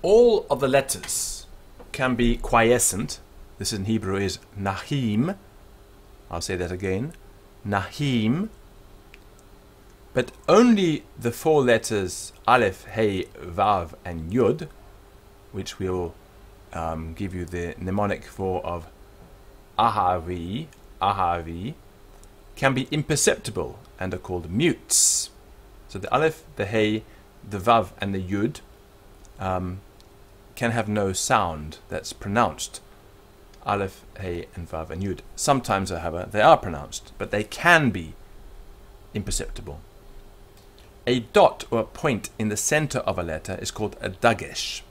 All of the letters can be quiescent. This in Hebrew is nahim. I'll say that again. Nahim. But only the four letters Aleph, Hey, Vav, and Yud, which we'll give you the mnemonic for of Ahavi, can be imperceptible and are called mutes. So the Aleph, the Hey, the Vav, and the Yud can have no sound that's pronounced. Aleph, Hey, and Vav, and Yud. Sometimes, however, they are pronounced, but they can be imperceptible. A dot or a point in the center of a letter is called a Dagesh.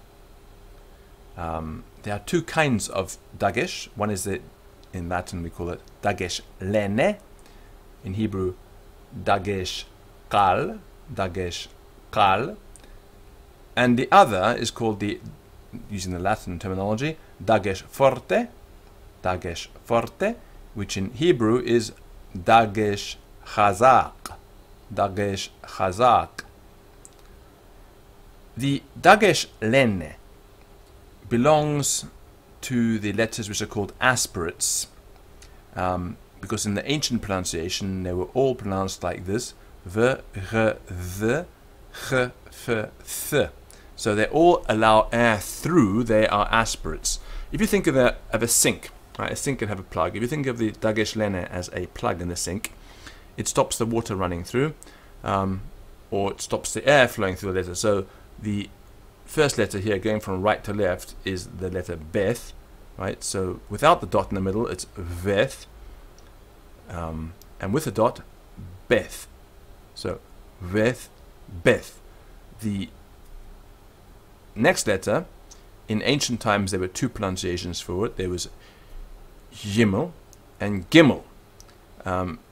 There are two kinds of Dagesh. One is in Latin we call it Dagesh lene. In Hebrew, Dagesh kal. And the other is called, using the Latin terminology, Dagesh forte, which in Hebrew is Dagesh chazak. The Dagesh lene belongs to the letters which are called aspirates, because in the ancient pronunciation they were all pronounced like this: v, r, th, ch, f, th. So they all allow air through. They are aspirates. If you think of a sink, right? A sink can have a plug. If you think of the Dagesh lene as a plug in the sink, it stops the water running through, or it stops the air flowing through the letter. So the first letter here, going from right to left, is the letter Beth, right? So without the dot in the middle, it's Veth, and with the dot, Beth. So Veth, Beth. The next letter, in ancient times, there were two pronunciations for it. There was Yimel and Gimel.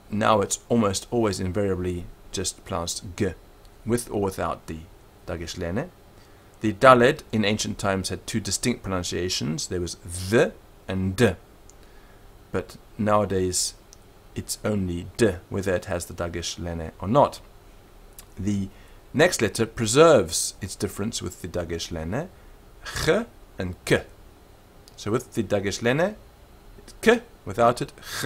Now it's almost always invariably just pronounced G, with or without the Dagesh lene. The Daled in ancient times had two distinct pronunciations. There was the and d. But nowadays it's only d, whether it has the Dagesh lene or not. The next letter preserves its difference with the Dagesh lene, ch and k. So with the Dagesh lene, it's k, without it, ch.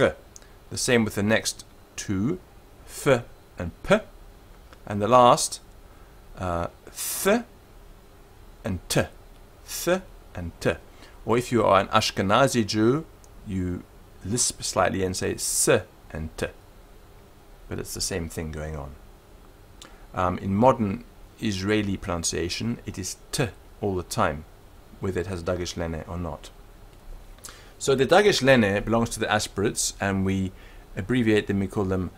The same with the next two, f and p, and the last, th and t, th and t. Or if you are an Ashkenazi Jew, you lisp slightly and say s and t, but it's the same thing going on. In modern Israeli pronunciation, it is t all the time, whether it has Dagesh lene or not. So the Dagesh lene belongs to the aspirates, and we abbreviate them. We call them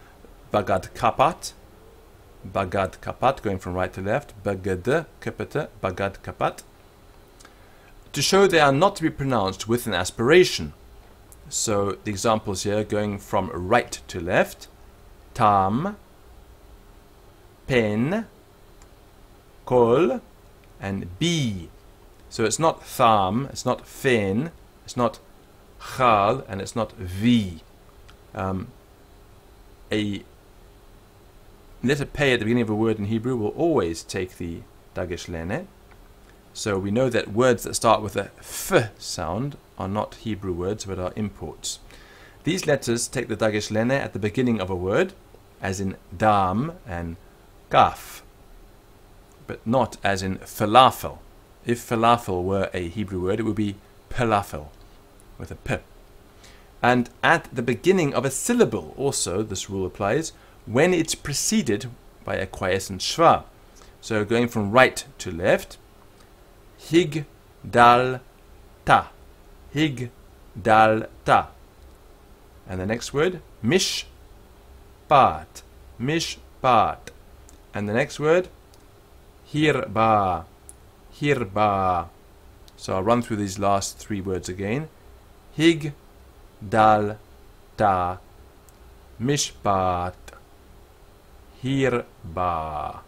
Bagad Kapat, going from right to left, Bagad Kapata, Bagad Kapat, to show they are not to be pronounced with an aspiration. So the examples here, going from right to left: Tam, Pen, Kol, and Bi. So it's not Tham, it's not Fen, it's not Chal, and it's not Vi. A letter Pei at the beginning of a word in Hebrew will always take the Dagesh lene. So we know that words that start with a f sound are not Hebrew words, but are imports. These letters take the Dagesh lene at the beginning of a word, as in dam and kaf, but not as in falafel. If falafel were a Hebrew word, it would be falafel, with a p. And at the beginning of a syllable also, this rule applies, when it's preceded by a quiescent shva. So going from right to left: hig, dal, ta. Hig, dal, ta. And the next word: mish, pat. Mish, pat. And the next word: hirba. Hirba. So I'll run through these last three words again: hig, dal, ta, mishpat, hirba.